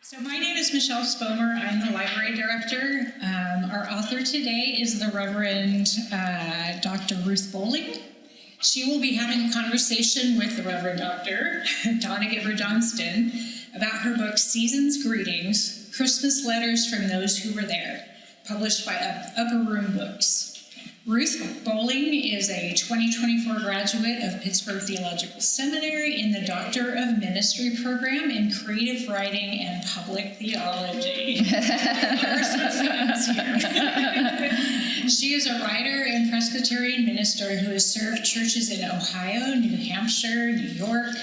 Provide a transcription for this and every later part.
So my name is Michelle Spomer. I'm the library director. Our author today is the Reverend Dr. Ruth Boling. She will be having a conversation with the Reverend Dr. Donna Giver-Johnston about her book, Season's Greetings, Christmas Letters from Those Who Were There, published by Upper Room Books. Ruth Boling is a 2024 graduate of Pittsburgh Theological Seminary in the Doctor of Ministry program in Creative Writing and Public Theology. There are some fans here. She is a writer and Presbyterian minister who has served churches in Ohio, New Hampshire, New York,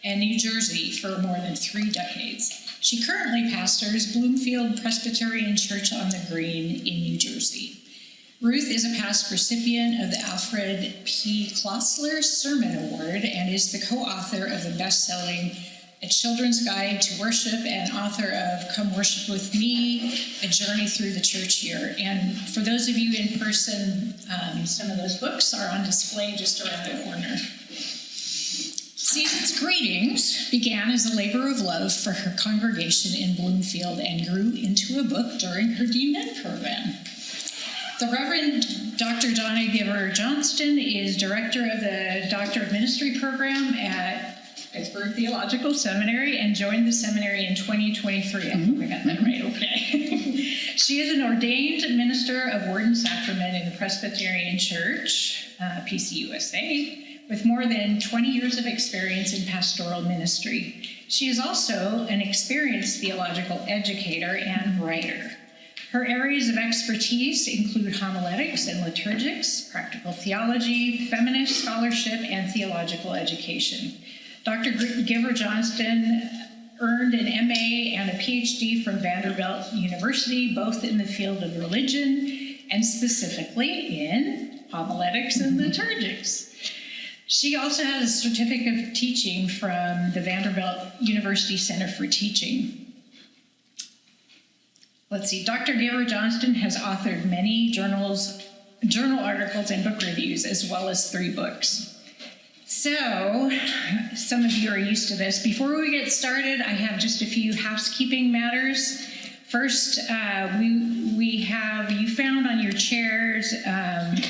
and New Jersey for more than 3 decades. She currently pastors Bloomfield Presbyterian Church on the Green in New Jersey. Ruth is a past recipient of the Alfred P. Klossler Sermon Award and is the co-author of the best-selling A Children's Guide to Worship and author of Come Worship With Me, A Journey Through the Church Year. And for those of you in person, some of those books are on display just around the corner. Season's Greetings began as a labor of love for her congregation in Bloomfield and grew into a book during her DMin program. The Reverend Dr. Donna Giver-Johnston is director of the Doctor of Ministry program at Pittsburgh Theological Seminary and joined the seminary in 2023. I hope I got that right, okay. She is an ordained minister of Word and Sacrament in the Presbyterian Church, PCUSA, with more than 20 years of experience in pastoral ministry. She is also an experienced theological educator and writer. Her areas of expertise include homiletics and liturgics, practical theology, feminist scholarship, and theological education. Dr. Giver-Johnston earned an MA and a PhD from Vanderbilt University, both in the field of religion and specifically in homiletics and liturgics. She also has a certificate of teaching from the Vanderbilt University Center for Teaching. Let's see, Dr. Giver-Johnston has authored many journal articles and book reviews, as well as 3 books. So, some of you are used to this. Before we get started, I have just a few housekeeping matters. First, you found on your chairs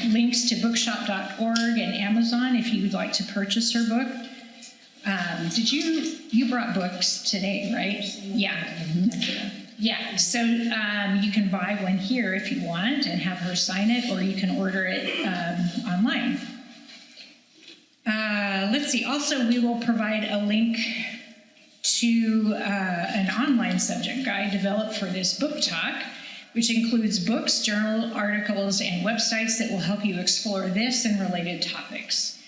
links to bookshop.org and Amazon if you'd like to purchase her book. You brought books today, right? Yeah. Mm-hmm. Yeah, so you can buy one here if you want and have her sign it, or you can order it online. Let's see, also we will provide a link to an online subject guide developed for this book talk, which includes books, journal articles, and websites that will help you explore this and related topics.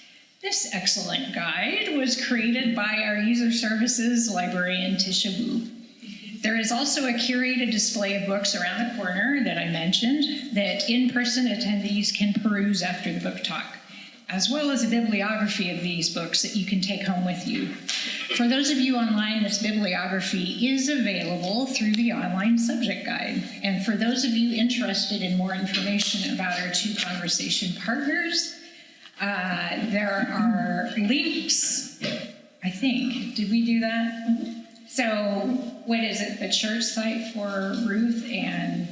This excellent guide was created by our user services librarian, Tisha Wu. There is also a curated display of books around the corner that I mentioned that in-person attendees can peruse after the book talk, as well as a bibliography of these books that you can take home with you. For those of you online, this bibliography is available through the online subject guide. And for those of you interested in more information about our 2 conversation partners, there are links, I think. Did we do that? So, what is it? The church site for Ruth and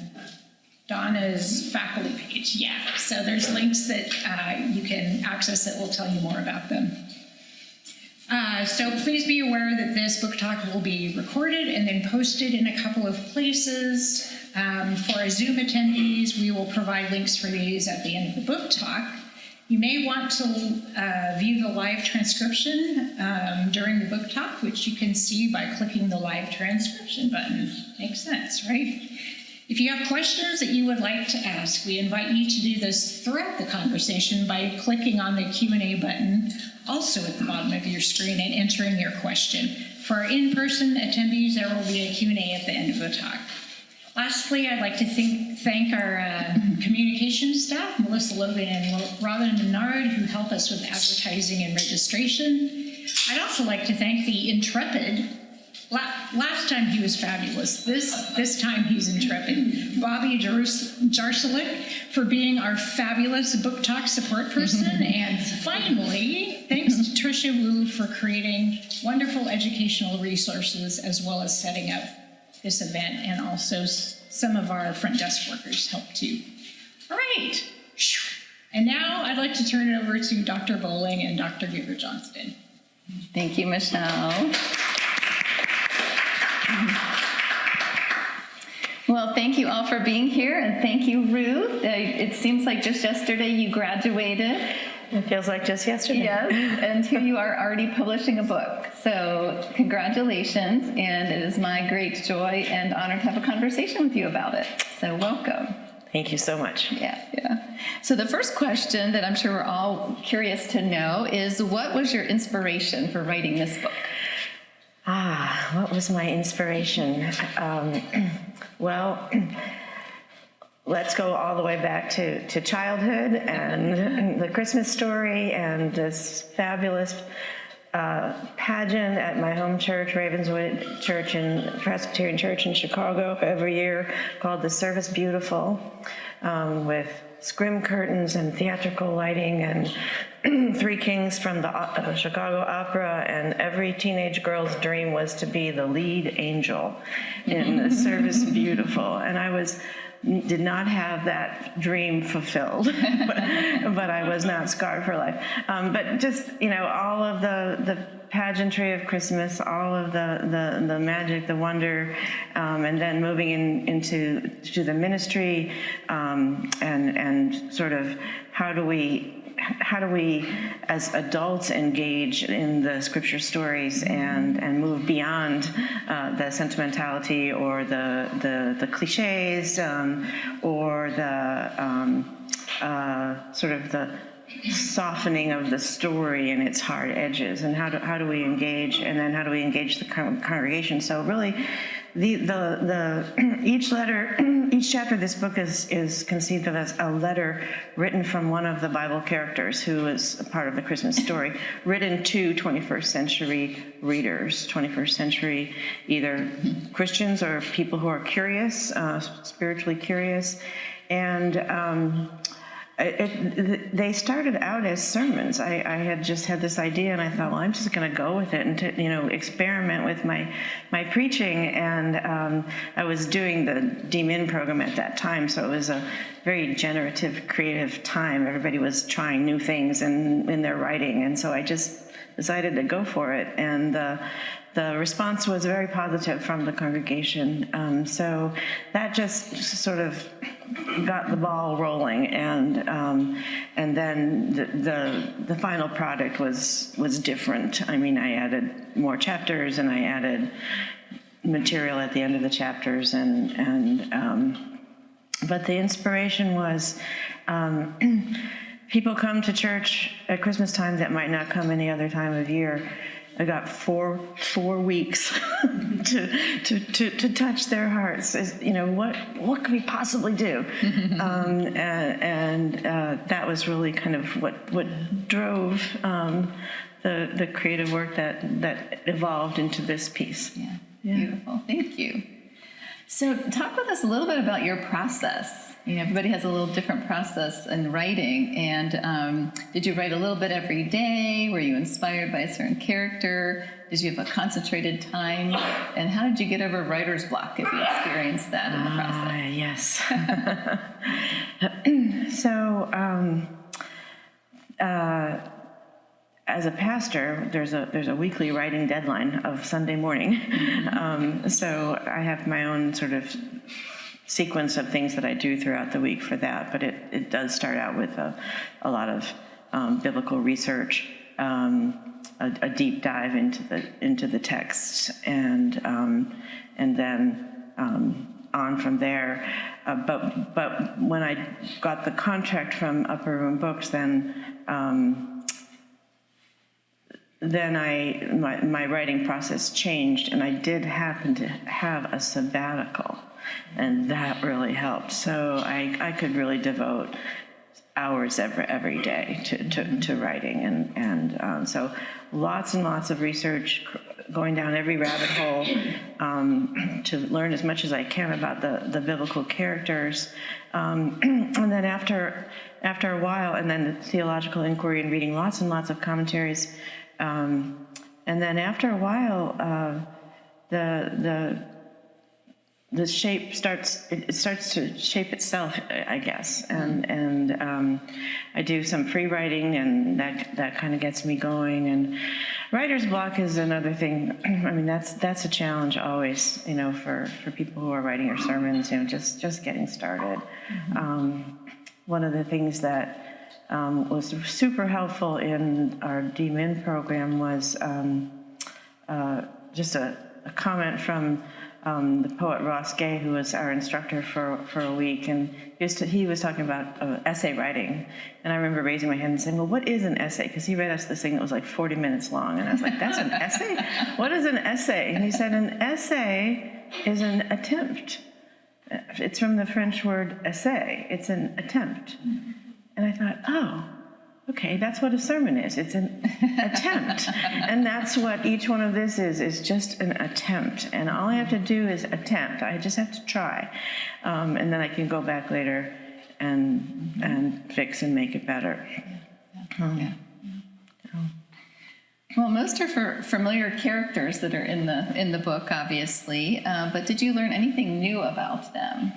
Donna's faculty page. Yeah, so there's links that you can access that will tell you more about them. So please be aware that this book talk will be recorded and then posted in a couple of places. For our Zoom attendees, we will provide links for these at the end of the book talk. You may want to view the live transcription during the book talk, which you can see by clicking the live transcription button. Makes sense, right? If you have questions that you would like to ask, we invite you to do this throughout the conversation by clicking on the Q&A button, also at the bottom of your screen, and entering your question. For our in-person attendees, there will be a Q&A at the end of the talk. Lastly, I'd like to thank our communications staff, Melissa Logan and Robin Menard, who help us with advertising and registration. I'd also like to thank the intrepid, last time he was fabulous, this time he's intrepid, Bobby Jarsulik, for being our fabulous book talk support person. And finally, thanks to Tricia Wu for creating wonderful educational resources as well as setting up this event, and also some of our front desk workers help too. All right. And now I'd like to turn it over to Dr. Boling and Dr. Giver Johnston. Thank you, Michelle. Well, thank you all for being here, and thank you, Ruth. It seems like just yesterday you graduated. It feels like just yesterday. Yes, and here you are already publishing a book. So congratulations, and it is my great joy and honor to have a conversation with you about it. So welcome. Thank you so much. Yeah. So the first question that I'm sure we're all curious to know is, what was your inspiration for writing this book? What was my inspiration? Well, let's go all the way back to childhood and the Christmas story and this fabulous pageant at my home church, Ravenswood Church and Presbyterian Church in Chicago, every year, called The Service Beautiful, with scrim curtains and theatrical lighting and three kings from the Chicago Opera, and every teenage girl's dream was to be the lead angel in The Service Beautiful. And I did not have that dream fulfilled, but I was not scarred for life. But just, all of the pageantry of Christmas, all of the magic, the wonder, and then moving into the ministry, and sort of how do we as adults engage in the scripture stories and move beyond the sentimentality or the cliches, or the sort of the softening of the story and its hard edges, and how do we engage, and then how do we engage the congregation. So really, each chapter of this book is conceived of as a letter written from one of the Bible characters who is a part of the Christmas story, written to 21st century readers, 21st century either Christians or people who are curious, spiritually curious, and they started out as sermons. I had just had this idea, and I thought, well, I'm just going to go with it and experiment with my preaching. And I was doing the DMIN program at that time, so it was a very generative, creative time. Everybody was trying new things in their writing, and so I just decided to go for it. And the response was very positive from the congregation. So that just sort of got the ball rolling, and then the final product was different. I mean, I added more chapters, and I added material at the end of the chapters, but the inspiration was people come to church at Christmas time that might not come any other time of year. I got four weeks to touch their hearts. What could we possibly do? And that was really kind of what drove the creative work that evolved into this piece. Yeah. Beautiful. Thank you. So talk with us a little bit about your process. Everybody has a little different process in writing, and did you write a little bit every day? Were you inspired by a certain character? Did you have a concentrated time? And how did you get over writer's block, if you experienced that in the process? Yes. So, as a pastor, there's a weekly writing deadline of Sunday morning. So I have my own sort of sequence of things that I do throughout the week for that, but it does start out with a lot of biblical research, a deep dive into the texts, and then on from there. But when I got the contract from Upper Room Books, then my writing process changed, and I did happen to have a sabbatical. And that really helped. So I could really devote hours every day to writing, and so lots and lots of research, going down every rabbit hole to learn as much as I can about the biblical characters, and then after a while, and then the theological inquiry and reading lots and lots of commentaries, and then after a while, the shape starts to shape itself, I guess, and I do some free writing, and that kind of gets me going. And writer's block is another thing. I mean, that's a challenge always, for people who are writing your sermons, just getting started. One of the things that was super helpful in our DMin program was just a comment from the poet Ross Gay, who was our instructor for a week, and he was talking about essay writing, and I remember raising my hand and saying, well, what is an essay? Because he read us this thing that was like 40 minutes long, and I was like, that's an essay? What is an essay? And he said, an essay is an attempt. It's from the French word essai. It's an attempt. And I thought, oh, okay, that's what a sermon is. It's an attempt. And that's what each one of this is just an attempt. And all I have to do is attempt. I just have to try. And then I can go back later and fix and make it better. Well, most are for familiar characters that are in the book, obviously. But did you learn anything new about them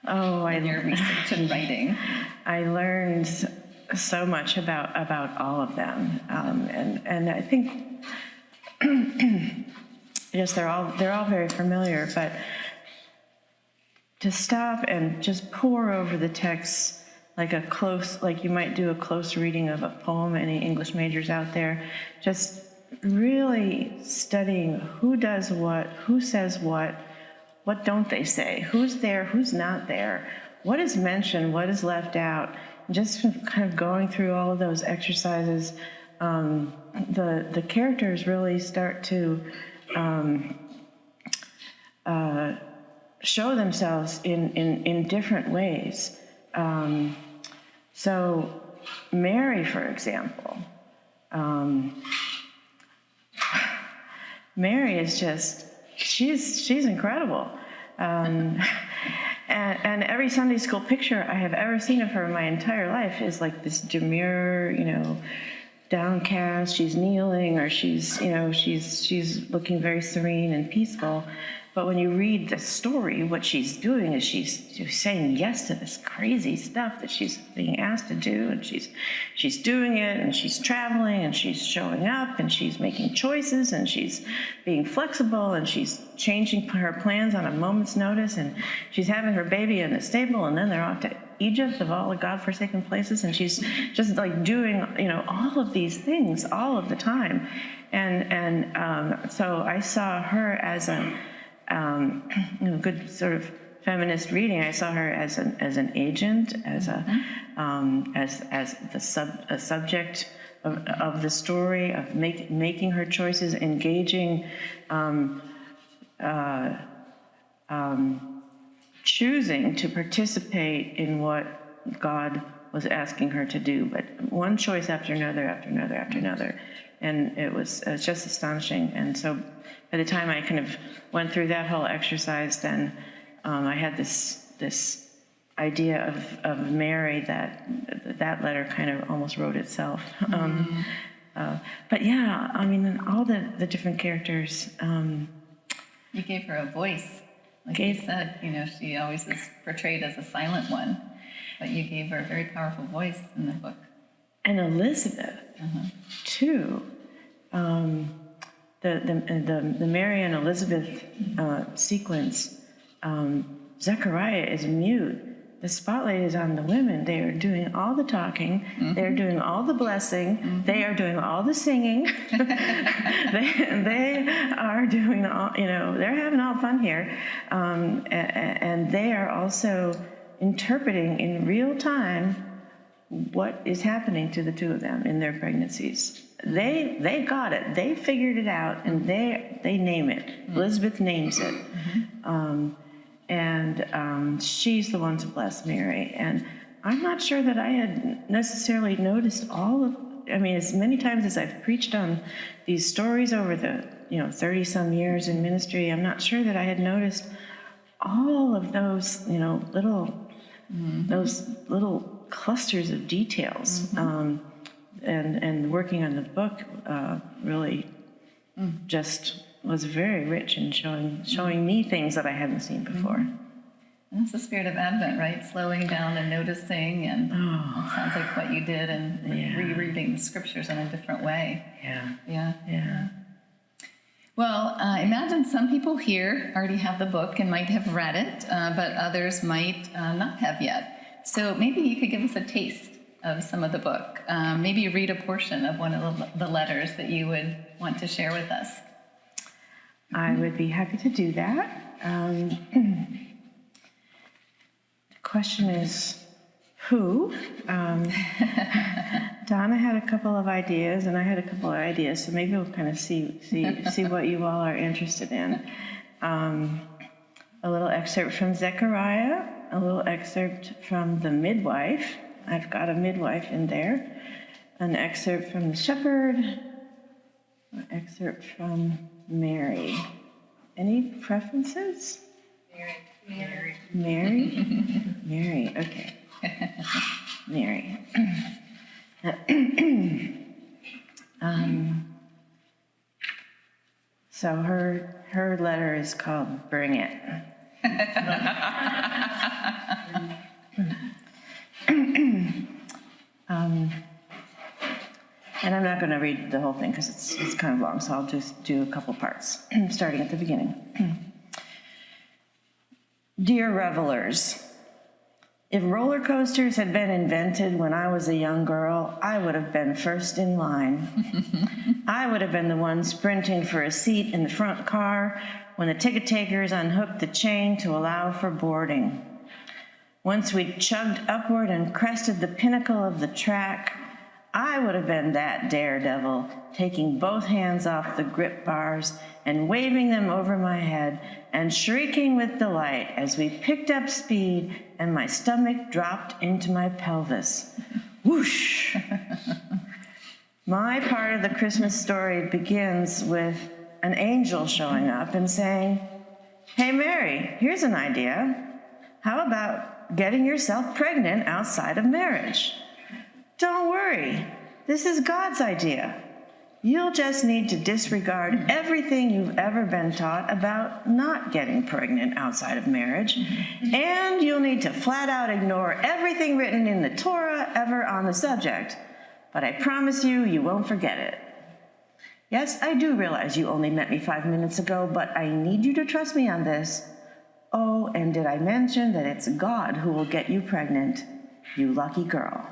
in your research and writing? I learned so much about all of them, and I think yes, they're all very familiar. But to stop and just pore over the text like you might do a close reading of a poem. Any English majors out there, just really studying who does what, who says what don't they say, who's there, who's not there, what is mentioned, what is left out. Just kind of going through all of those exercises, the characters really start to show themselves in different ways. So Mary, for example, Mary is just, she's incredible. And every Sunday school picture I have ever seen of her in my entire life is like this demure, downcast, she's kneeling, or she's looking very serene and peaceful. But when you read the story, what she's doing is she's saying yes to this crazy stuff that she's being asked to do, and she's doing it, and she's traveling, and she's showing up, and she's making choices, and she's being flexible, and she's changing her plans on a moment's notice, and she's having her baby in the stable, and then they're off to Egypt, of all the godforsaken places, and she's just like doing all of these things all of the time, and so I saw her as a good sort of feminist reading. I saw her as an agent, as a subject of the story, of making her choices, engaging, choosing to participate in what God was asking her to do. But one choice after another, after another, after another, and it was just astonishing. And so by the time I kind of went through that whole exercise, then I had this idea of Mary that letter kind of almost wrote itself. But yeah, I mean, all the different characters. You gave her a voice. Like you said, she always is portrayed as a silent one, but you gave her a very powerful voice in the book. And Elizabeth, too. The Mary and Elizabeth sequence, Zechariah is mute. The spotlight is on the women. They are doing all the talking. They are doing all the blessing. They are doing all the singing. they are doing all, they're having all fun here. And they are also interpreting in real time what is happening to the two of them in their pregnancies. They got it. They figured it out, and they name it. Elizabeth names it. And she's the one to bless Mary. And I'm not sure that I had necessarily noticed as many times as I've preached on these stories over the 30-some years in ministry, I'm not sure that I had noticed all of those those little clusters of details. And working on the book really just was very rich in showing me things that I hadn't seen before. And that's the spirit of Advent, right? Slowing down and noticing, and it sounds like what you did, and rereading the scriptures in a different way. Yeah. Well, imagine some people here already have the book and might have read it, but others might not have yet. So maybe you could give us a taste of some of the book. Maybe read a portion of one of the letters that you would want to share with us. I would be happy to do that. The question is, who? Donna had a couple of ideas, and I had a couple of ideas, so maybe we'll kind of see what you all are interested in. A little excerpt from Zechariah, a little excerpt from the midwife. I've got a midwife in there. An excerpt from the shepherd, an excerpt from Mary. Any preferences? Mary. Mary, okay. Mary. So her letter is called Bring It. And I'm not going to read the whole thing because it's kind of long, so I'll just do a couple parts, starting at the beginning. Dear revelers, if roller coasters had been invented when I was a young girl, I would have been first in line. I would have been the one sprinting for a seat in the front car when the ticket takers unhooked the chain to allow for boarding. Once we'd chugged upward and crested the pinnacle of the track, I would have been that daredevil, taking both hands off the grip bars and waving them over my head and shrieking with delight as we picked up speed and my stomach dropped into my pelvis. Whoosh! My part of the Christmas story begins with an angel showing up and saying, "Hey, Mary, here's an idea. How about getting yourself pregnant outside of marriage? Don't worry, this is God's idea. You'll just need to disregard everything you've ever been taught about not getting pregnant outside of marriage, and you'll need to flat out ignore everything written in the Torah ever on the subject. But I promise you, you won't forget it. Yes, I do realize you only met me 5 minutes ago, but I need you to trust me on this. Oh, and did I mention that it's God who will get you pregnant? You lucky girl."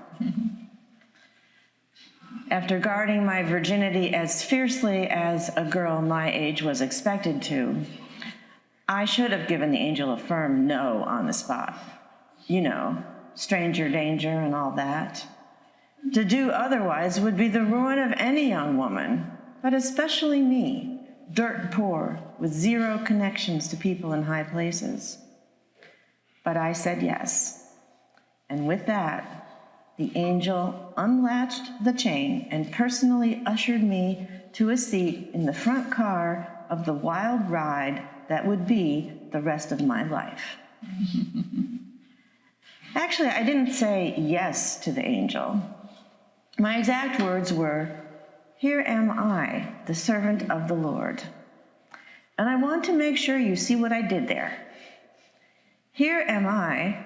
After guarding my virginity as fiercely as a girl my age was expected to, I should have given the angel a firm no on the spot. You know, stranger danger and all that. To do otherwise would be the ruin of any young woman, but especially me, dirt poor, with zero connections to people in high places. But I said yes, and with that, the angel unlatched the chain and personally ushered me to a seat in the front car of the wild ride that would be the rest of my life. Actually, I didn't say yes to the angel. My exact words were, "Here am I, the servant of the Lord." And I want to make sure you see what I did there. Here am I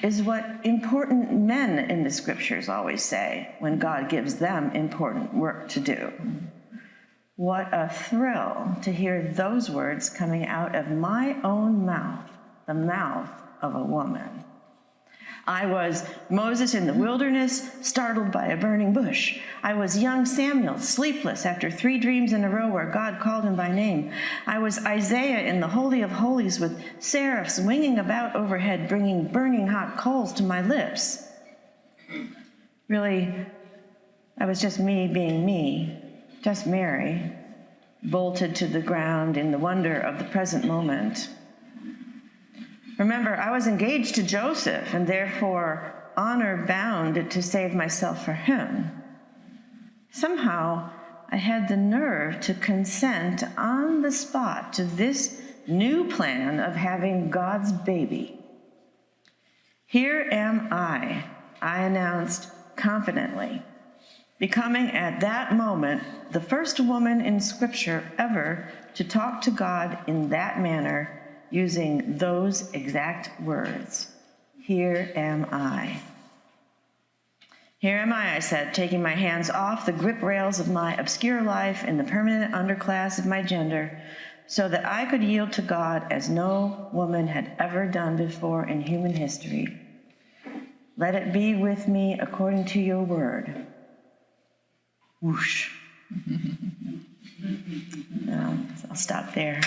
is what important men in the scriptures always say when God gives them important work to do. What a thrill to hear those words coming out of my own mouth, the mouth of a woman. I was Moses in the wilderness, startled by a burning bush. I was young Samuel, sleepless after 3 dreams in a row where God called him by name. I was Isaiah in the Holy of Holies with seraphs winging about overhead, bringing burning hot coals to my lips. Really, I was just me being me, just Mary, bolted to the ground in the wonder of the present moment. Remember, I was engaged to Joseph and therefore honor-bound to save myself for him. Somehow, I had the nerve to consent on the spot to this new plan of having God's baby. "Here am I announced confidently. becoming at that moment the first woman in Scripture ever to talk to God in that manner, using those exact words. Here am I. Here am I said, taking my hands off the grip rails of my obscure life and the permanent underclass of my gender, so that I could yield to God as no woman had ever done before in human history. Let it be with me according to your word. Whoosh. I'll stop there.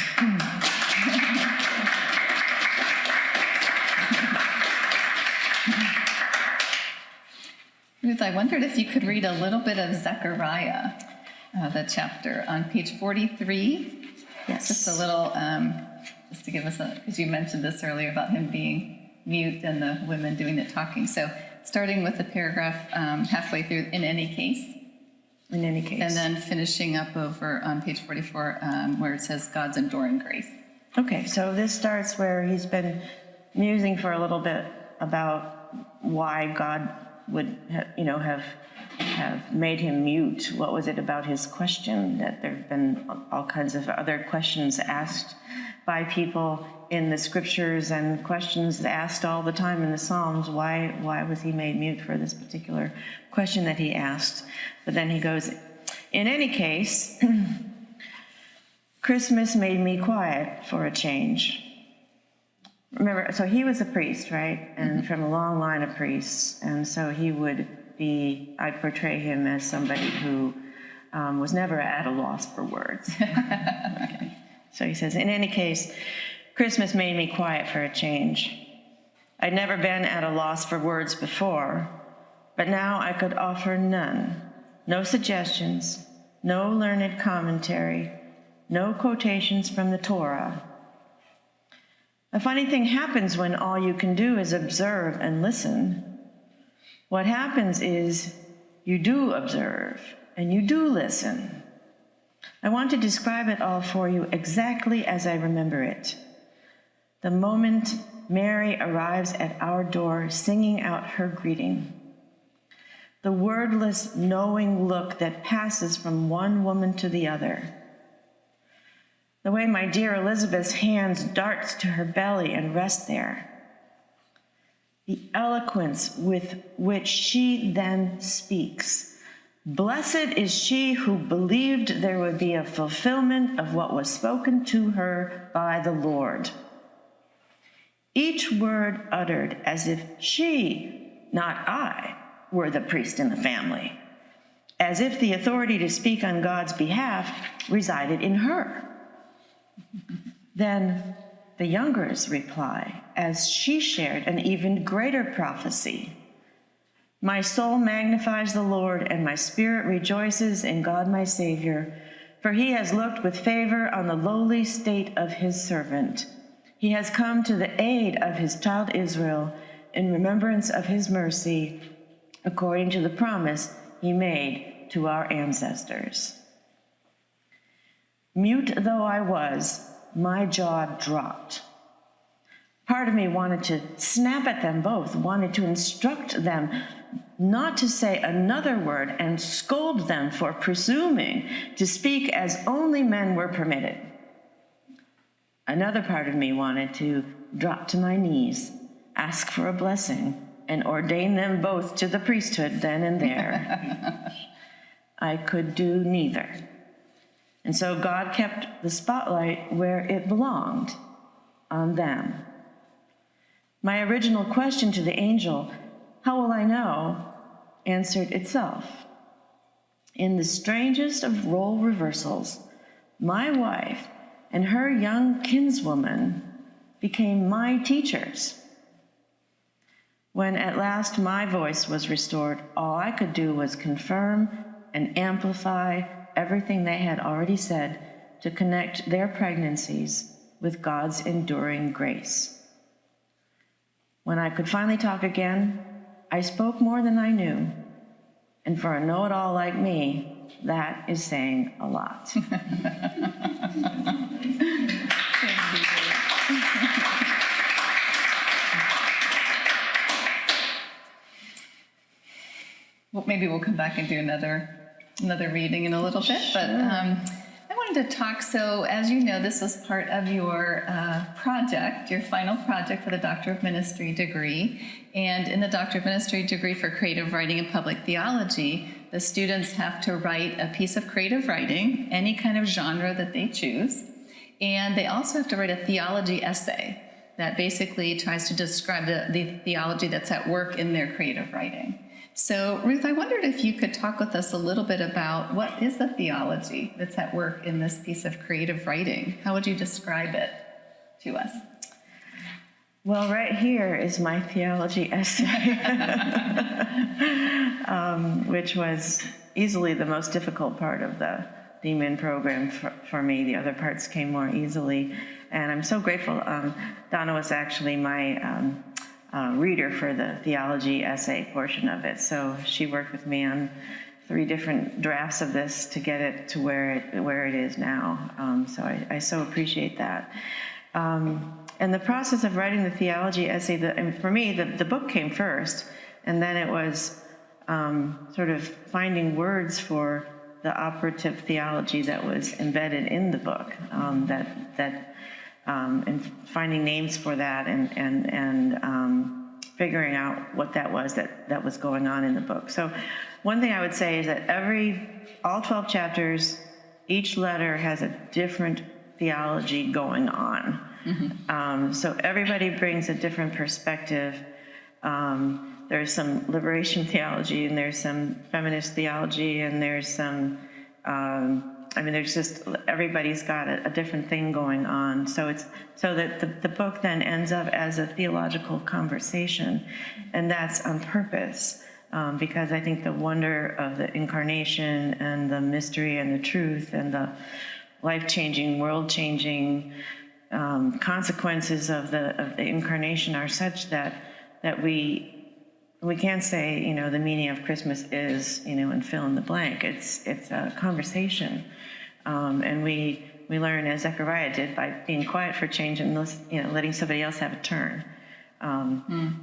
Ruth, I wondered if you could read a little bit of Zechariah, the chapter on page 43. Yes. Just a little, just to give us because you mentioned this earlier about him being mute and the women doing the talking. So starting with the paragraph halfway through, in any case. In any case. And then finishing up over on page 44 where it says God's enduring grace. Okay, so this starts where he's been musing for a little bit about why God would have made him mute. What was it about his question? That there have been all kinds of other questions asked by people in the scriptures and questions asked all the time in the Psalms. Why was he made mute for this particular question that he asked? But then he goes, in any case, Christmas made me quiet for a change. Remember, so he was a priest, right? And from a long line of priests. And so he would be, I portray him as somebody who was never at a loss for words. Okay. So he says, in any case, Christmas made me quiet for a change. I'd never been at a loss for words before, but now I could offer none. No suggestions, no learned commentary, no quotations from the Torah. A funny thing happens when all you can do is observe and listen. What happens is you do observe and you do listen. I want to describe it all for you exactly as I remember it. The moment Mary arrives at our door singing out her greeting. The wordless, knowing look that passes from one woman to the other. The way my dear Elizabeth's hands darts to her belly and rest there. The eloquence with which she then speaks. Blessed is she who believed there would be a fulfillment of what was spoken to her by the Lord. Each word uttered as if she, not I, were the priest in the family. As if the authority to speak on God's behalf resided in her. Then the younger's reply, as she shared an even greater prophecy. My soul magnifies the Lord, and my spirit rejoices in God my Savior, for he has looked with favor on the lowly state of his servant. He has come to the aid of his child Israel in remembrance of his mercy, according to the promise he made to our ancestors. Mute though I was, my jaw dropped. Part of me wanted to snap at them both, wanted to instruct them not to say another word and scold them for presuming to speak as only men were permitted. Another part of me wanted to drop to my knees, ask for a blessing, and ordain them both to the priesthood then and there. I could do neither. And so God kept the spotlight where it belonged, on them. My original question to the angel, how will I know, answered itself. In the strangest of role reversals, my wife and her young kinswoman became my teachers. When at last my voice was restored, all I could do was confirm and amplify everything they had already said to connect their pregnancies with God's enduring grace. When I could finally talk again, I spoke more than I knew. And for a know-it-all like me, that is saying a lot. well, maybe we'll come back and do another reading in a little bit. But I wanted to talk. So, as you know, this was part of your project, your final project for the Doctor of Ministry degree. And in the Doctor of Ministry degree for creative writing and public theology, the students have to write a piece of creative writing, any kind of genre that they choose. And they also have to write a theology essay that basically tries to describe the theology that's at work in their creative writing. So, Ruth, I wondered if you could talk with us a little bit about what is the theology that's at work in this piece of creative writing? How would you describe it to us? Well, right here is my theology essay, which was easily the most difficult part of the DMIN program for me. The other parts came more easily, and I'm so grateful. Donna was actually my reader for the theology essay portion of it, so she worked with me on 3 different drafts of this to get it to where it is now. So I so appreciate that. And the process of writing the theology essay, and for me, the book came first, and then it was sort of finding words for the operative theology that was embedded in the book, and finding names for that, and figuring out what that was going on in the book. So one thing I would say is that all 12 chapters, each letter has a different theology going on. Mm-hmm. So everybody brings a different perspective. There's some liberation theology, and there's some feminist theology, and there's some, there's just, everybody's got a different thing going on. So that the book then ends up as a theological conversation, and that's on purpose, because I think the wonder of the incarnation and the mystery and the truth and the life-changing, world-changing consequences of the incarnation are such that we can't say, the meaning of Christmas is, and fill in the blank. It's a conversation, and we learn, as Zechariah did, by being quiet for change and letting somebody else have a turn.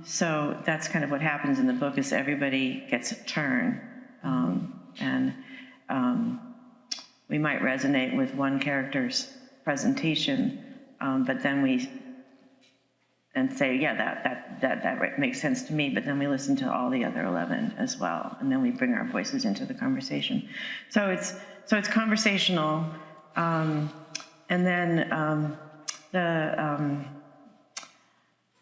So that's kind of what happens in the book, is everybody gets a turn, and we might resonate with one character's presentation, but then we say, yeah, that makes sense to me, but then we listen to all the other 11 as well, and then we bring our voices into the conversation. So it's conversational, and then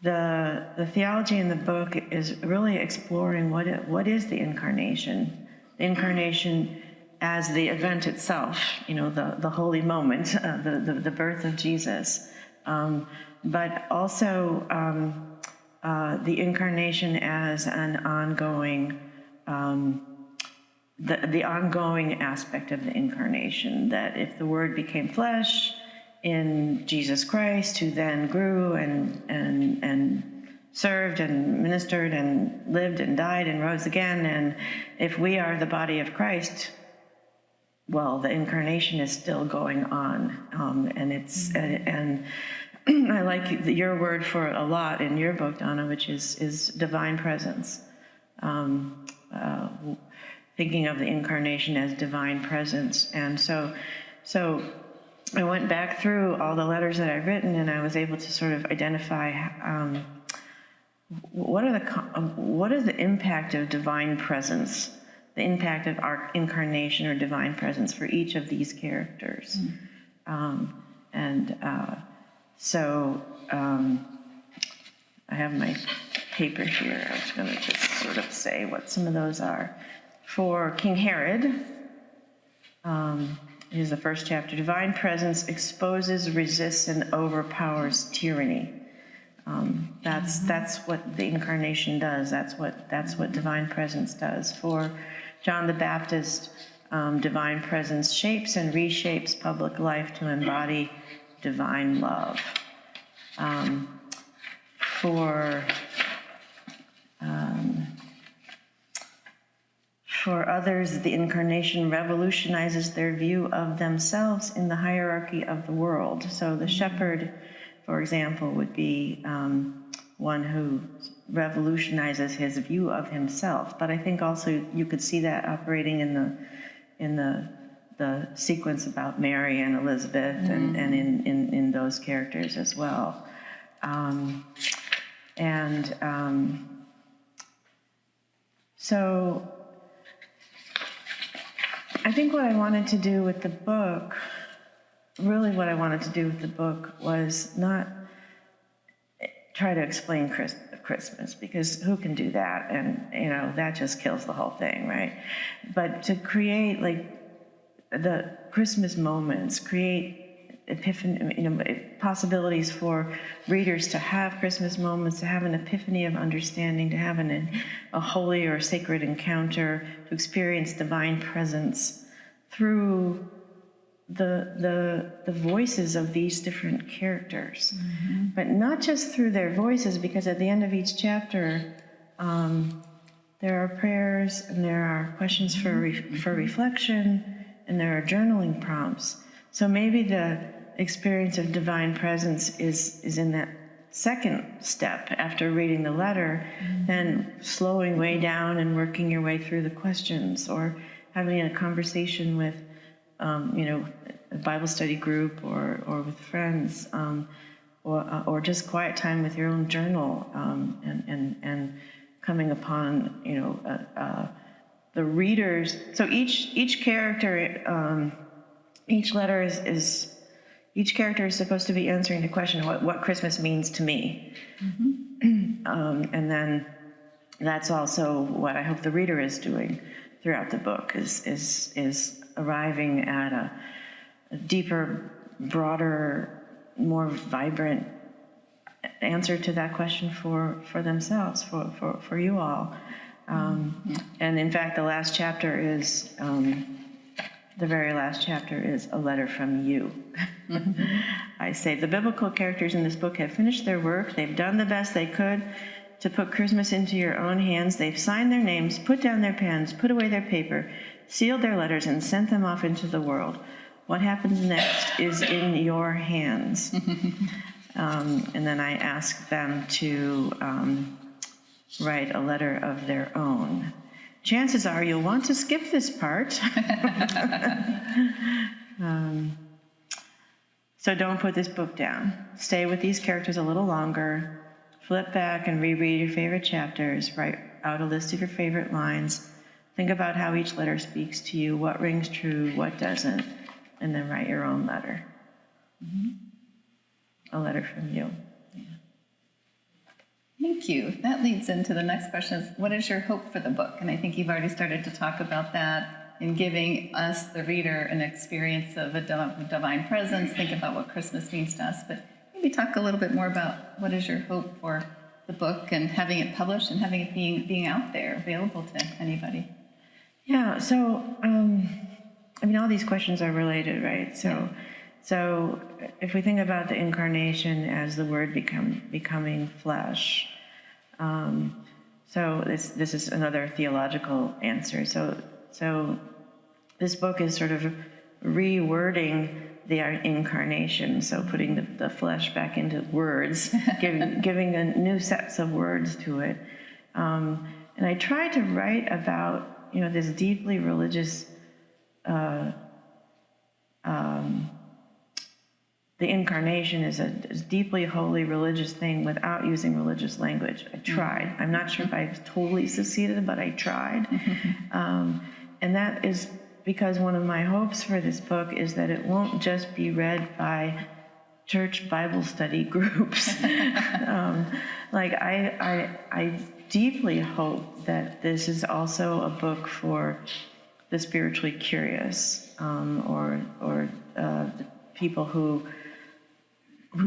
the theology in the book is really exploring what is the incarnation. The incarnation as the event itself, the holy moment, the birth of Jesus, but also the incarnation as an ongoing, the ongoing aspect of the incarnation, that if the Word became flesh in Jesus Christ, who then grew and served and ministered and lived and died and rose again, and if we are the body of Christ, well, the incarnation is still going on, and it's and I like your word for it a lot in your book, Donna, which is divine presence. Thinking of the incarnation as divine presence, and so I went back through all the letters that I've written, and I was able to sort of identify what is the impact of divine presence. The impact of our incarnation or divine presence for each of these characters. So I have my paper here. I was going to just sort of say what some of those are. For King Herod, is the first chapter. Divine presence exposes, resists, and overpowers tyranny. That's what the incarnation does. That's what divine presence does. For John the Baptist, divine presence shapes and reshapes public life to embody divine love. For others, the incarnation revolutionizes their view of themselves in the hierarchy of the world. So the shepherd, for example, would be one who revolutionizes his view of himself. But I think also you could see that operating in the sequence about Mary and Elizabeth, and in those characters as well. So I think what I wanted to do with the book, really what I wanted to do with the book, was not try to explain Christmas, because who can do that? And, that just kills the whole thing, right? But to create, like, the Christmas moments, create possibilities for readers to have Christmas moments, to have an epiphany of understanding, to have a holy or sacred encounter, to experience divine presence through the voices of these different characters. Mm-hmm. But not just through their voices, because at the end of each chapter, there are prayers, and there are questions for reflection, and there are journaling prompts. So maybe the experience of divine presence is in that second step after reading the letter, then slowing way down and working your way through the questions, or having a conversation with, a Bible study group or with friends, or just quiet time with your own journal, and coming upon, the readers. So each character, each letter each character is supposed to be answering the question, what Christmas means to me. Mm-hmm. And then that's also what I hope the reader is doing throughout the book, is arriving at a deeper, broader, more vibrant answer to that question for themselves, for you all. And in fact, the last chapter is, the very last chapter is a letter from you. I say, the biblical characters in this book have finished their work. They've done the best they could to put Christmas into your own hands. They've signed their names, put down their pens, put away their paper, sealed their letters, and sent them off into the world. What happens next is in your hands. And then I ask them to write a letter of their own. Chances are you'll want to skip this part. So don't put this book down. Stay with these characters a little longer. Flip back and reread your favorite chapters. Write out a list of your favorite lines. Think about how each letter speaks to you, what rings true, what doesn't, and then write your own letter. Mm-hmm. A letter from you. Yeah. Thank you. That leads into the next question is, what is your hope for the book? And I think you've already started to talk about that in giving us, the reader, an experience of a divine presence, think about what Christmas means to us, but maybe talk a little bit more about what is your hope for the book and having it published and having it being out there, available to anybody. Yeah, so, all these questions are related, right? So if we think about the incarnation as the Word becoming flesh, so this is another theological answer. So this book is sort of rewording the incarnation, so putting the flesh back into words, giving a new sets of words to it. And I try to write about, this deeply religious, the incarnation is a deeply holy religious thing without using religious language. I tried. I'm not sure if I've totally succeeded, but I tried. And that is because one of my hopes for this book is that it won't just be read by church Bible study groups. I deeply hope that this is also a book for the spiritually curious, or the people who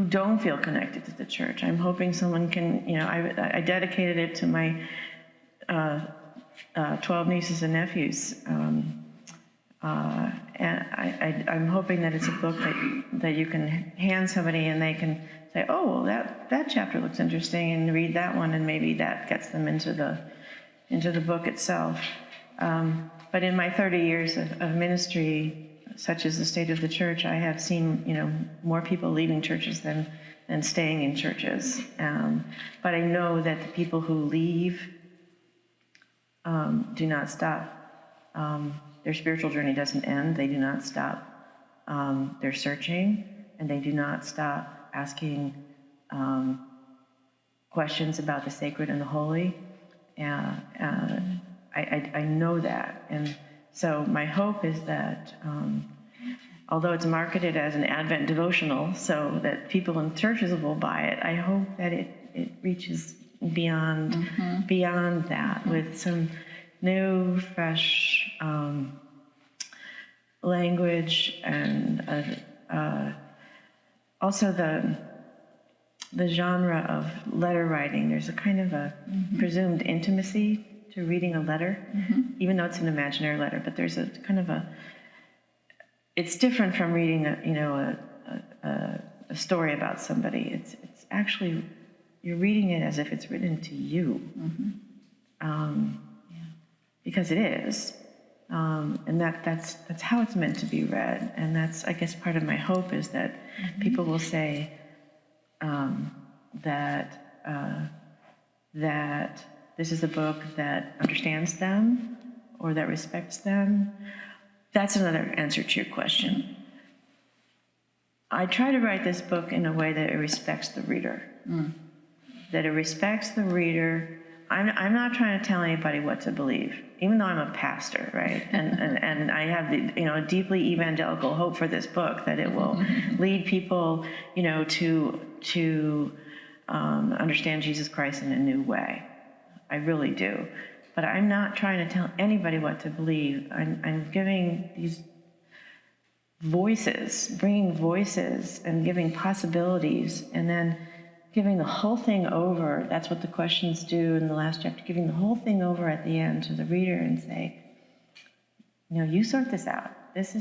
don't feel connected to the church. I'm hoping someone can, I dedicated it to my 12 nieces and nephews, and I'm hoping that it's a book that you can hand somebody and they can say, oh, well, that chapter looks interesting, and read that one, and maybe that gets them into the book itself. But in my 30 years of ministry, such is the state of the church, I have seen, more people leaving churches than staying in churches. But I know that the people who leave do not stop. Their spiritual journey doesn't end. They do not stop. They're searching, and they do not stop asking questions about the sacred and the holy. I know that. And so my hope is that, although it's marketed as an Advent devotional so that people in churches will buy it, I hope that it reaches beyond that with some new, fresh language, and also the genre of letter writing. There's a kind of a presumed intimacy to reading a letter, even though it's an imaginary letter. But there's a kind of it's different from reading a story about somebody. It's actually, you're reading it as if it's written to you, because it is. And that's how it's meant to be read. And that's, I guess, part of my hope is that people will say that this is a book that understands them or that respects them. That's another answer to your question. I try to write this book in a way that it respects the reader. That it respects the reader. I'm not trying to tell anybody what to believe, even though I'm a pastor, right? And I have a deeply evangelical hope for this book, that it will lead people, to understand Jesus Christ in a new way. I really do. But I'm not trying to tell anybody what to believe. I'm giving these voices, bringing voices and giving possibilities, and then giving the whole thing over. That's what the questions do in the last chapter, giving the whole thing over at the end to the reader and say, you sort this out. This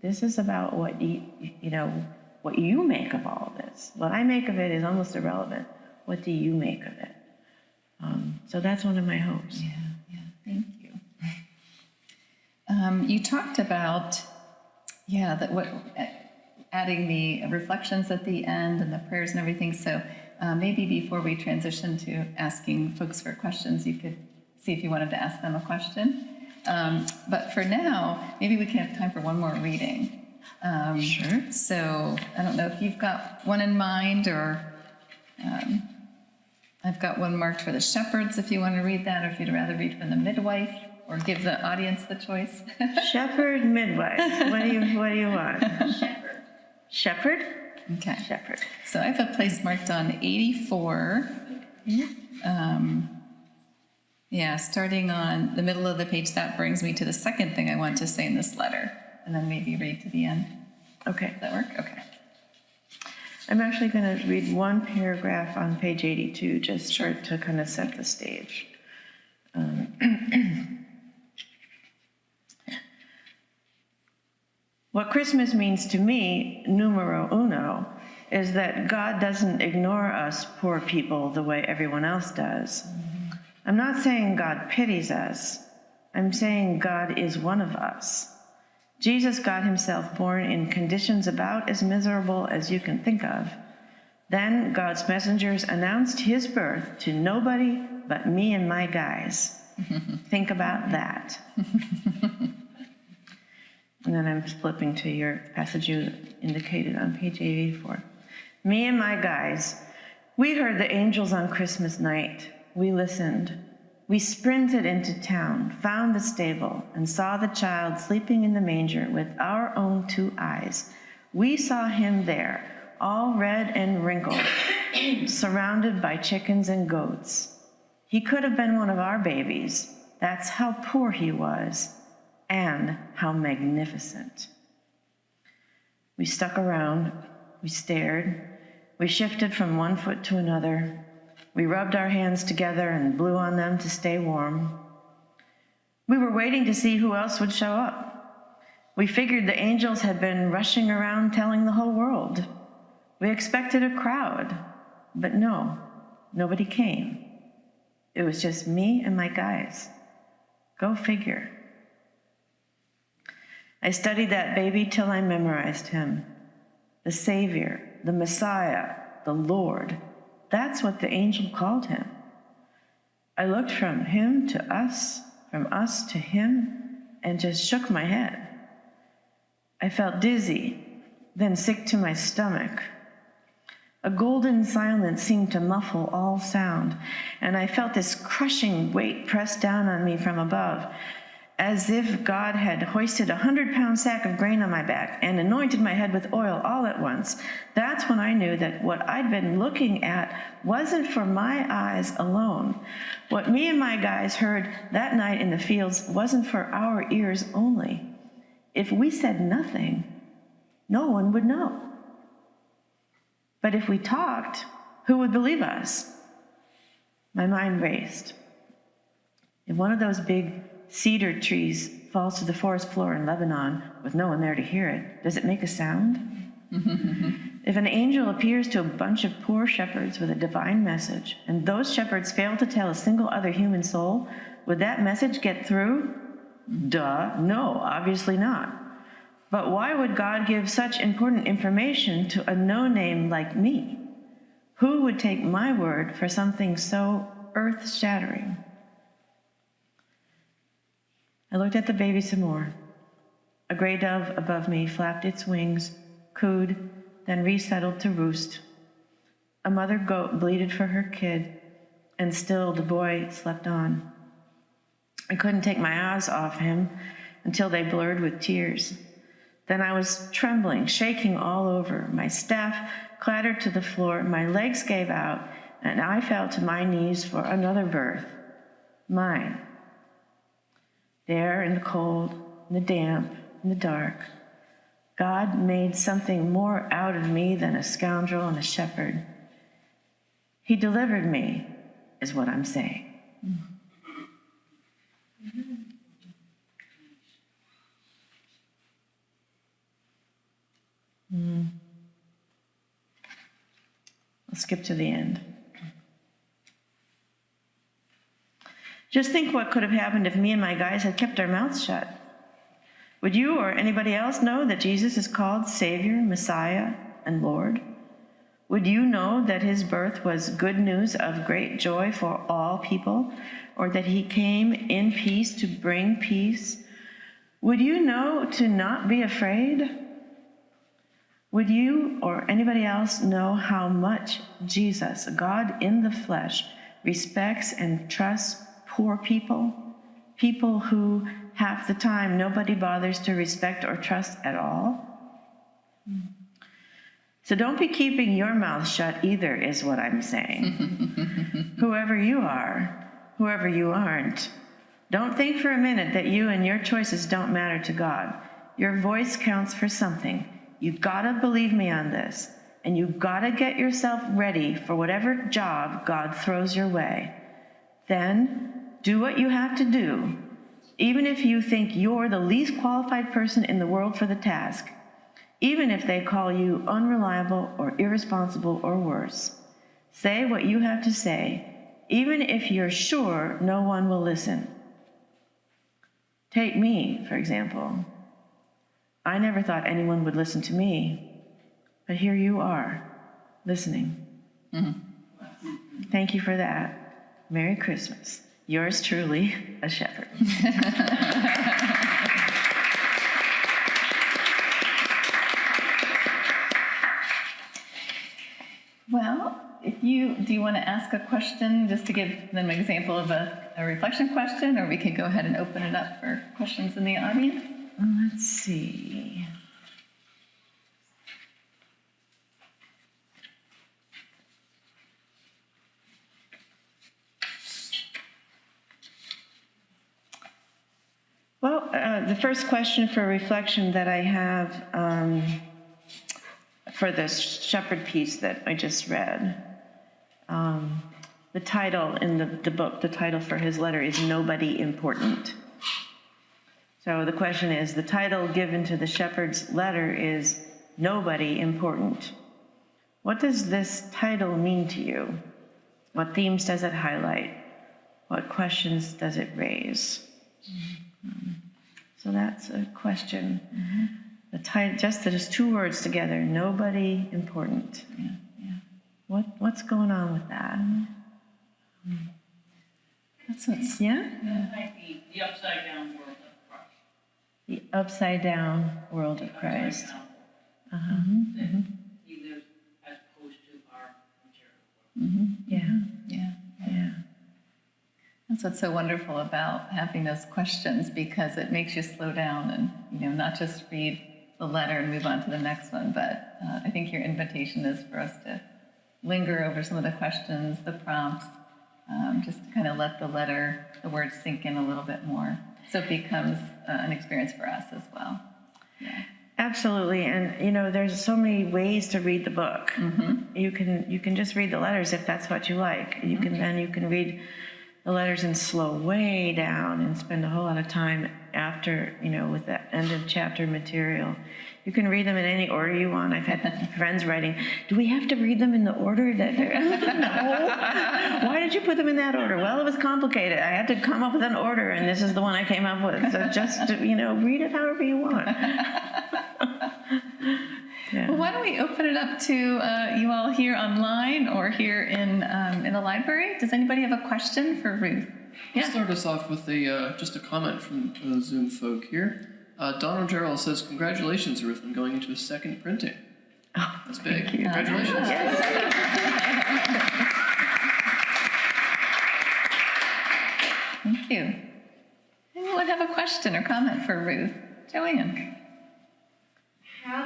is about what what you make of all of this. What I make of it is almost irrelevant. What do you make of it? So that's one of my hopes. Yeah, thank you. You talked about, adding the reflections at the end and the prayers and everything. So maybe before we transition to asking folks for questions, you could see if you wanted to ask them a question. But for now, maybe we can have time for one more reading. Sure. So I don't know if you've got one in mind, or I've got one marked for the shepherds if you want to read that, or if you'd rather read from the midwife, or give the audience the choice. Shepherd, midwife. What do you want? Shepherd? Okay. Shepherd. So I have a place marked on 84. Starting on the middle of the page, that brings me to the second thing I want to say in this letter, and then maybe read to the end. Okay. Does that work? Okay. I'm actually going to read one paragraph on page 82, just to kind of set the stage. What Christmas means to me, numero uno, is that God doesn't ignore us poor people the way everyone else does. I'm not saying God pities us. I'm saying God is one of us. Jesus got himself born in conditions about as miserable as you can think of. Then God's messengers announced his birth to nobody but me and my guys. Think about that. And then I'm flipping to your passage you indicated on page 84. Me and my guys, we heard the angels on Christmas night. We listened. We sprinted into town, found the stable, and saw the child sleeping in the manger with our own 2 eyes. We saw him there, all red and wrinkled, surrounded by chickens and goats. He could have been one of our babies. That's how poor he was, and how magnificent. We stuck around, we stared, we shifted from one foot to another. We rubbed our hands together and blew on them to stay warm. We were waiting to see who else would show up. We figured the angels had been rushing around telling the whole world. We expected a crowd, but no, nobody came. It was just me and my guys. Go figure. I studied that baby till I memorized him. The Savior, the Messiah, the Lord. That's what the angel called him. I looked from him to us, from us to him, and just shook my head. I felt dizzy, then sick to my stomach. A golden silence seemed to muffle all sound, and I felt this crushing weight press down on me from above, as if God had hoisted a 100-pound sack of grain on my back and anointed my head with oil all at once. That's when I knew that what I'd been looking at wasn't for my eyes alone. What me and my guys heard that night in the fields wasn't for our ears only. If we said nothing, no one would know. But if we talked, who would believe us? My mind raced. If one of those big cedar trees falls to the forest floor in Lebanon with no one there to hear it, does it make a sound? If an angel appears to a bunch of poor shepherds with a divine message, and those shepherds fail to tell a single other human soul, would that message get through? Duh, no, obviously not. But why would God give such important information to a no-name like me? Who would take my word for something so earth-shattering? I looked at the baby some more. A gray dove above me flapped its wings, cooed, then resettled to roost. A mother goat bleated for her kid, and still the boy slept on. I couldn't take my eyes off him until they blurred with tears. Then I was trembling, shaking all over. My staff clattered to the floor, my legs gave out, and I fell to my knees for another birth. Mine. There in the cold, in the damp, in the dark, God made something more out of me than a scoundrel and a shepherd. He delivered me, is what I'm saying. I'll skip to the end. Just think what could have happened if me and my guys had kept our mouths shut. Would you or anybody else know that Jesus is called Savior, Messiah, and Lord? Would you know that his birth was good news of great joy for all people, or that he came in peace to bring peace? Would you know to not be afraid? Would you or anybody else know how much Jesus, God in the flesh, respects and trusts poor people? People who half the time nobody bothers to respect or trust at all? So don't be keeping your mouth shut either, is what I'm saying. Whoever you are, whoever you aren't, don't think for a minute that you and your choices don't matter to God. Your voice counts for something. You gotta believe me on this, and you gotta get yourself ready for whatever job God throws your way. Then do what you have to do, even if you think you're the least qualified person in the world for the task, even if they call you unreliable or irresponsible or worse. Say what you have to say, even if you're sure no one will listen. Take me, for example. I never thought anyone would listen to me, but here you are, listening. Thank you for that. Merry Christmas. Yours truly, a shepherd. Well, do you want to ask a question just to give them an example of a reflection question, or we could go ahead and open it up for questions in the audience? Let's see. Well, the first question for reflection that I have for the shepherd piece that I just read, the title in the book, the title for his letter is Nobody Important. So the question is, the title given to the shepherd's letter is Nobody Important. What does this title mean to you? What themes does it highlight? What questions does it raise? So that's a question. The title, just those two words together, nobody important. What's going on with that? That's what's, Might be the upside down world of Christ. The upside down world of Christ. That he lives as opposed to our material world. yeah. That's what's so wonderful about having those questions, because it makes you slow down and, not just read the letter and move on to the next one, but I think your invitation is for us to linger over some of the questions, the prompts, just to kind of let the words sink in a little bit more, so it becomes an experience for us as well. Yeah. Absolutely, and there's so many ways to read the book. You can just read the letters if that's what you like. You can read the letters and slow way down and spend a whole lot of time after, with that end of chapter material. You can read them in any order you want. I've had friends writing, do we have to read them in the order that they're... No. Why did you put them in that order? Well, it was complicated. I had to come up with an order, and this is the one I came up with. So just, read it however you want. Yeah. Well, why don't we open it up to you all here online or here in the library? Does anybody have a question for Ruth? I'll start us off with just a comment from Zoom folk here. Donald Gerald says, "Congratulations, Ruth, on going into a second printing." Oh, that's big. Thank you. Congratulations. Thank you. Anyone have a question or comment for Ruth? Joanne. How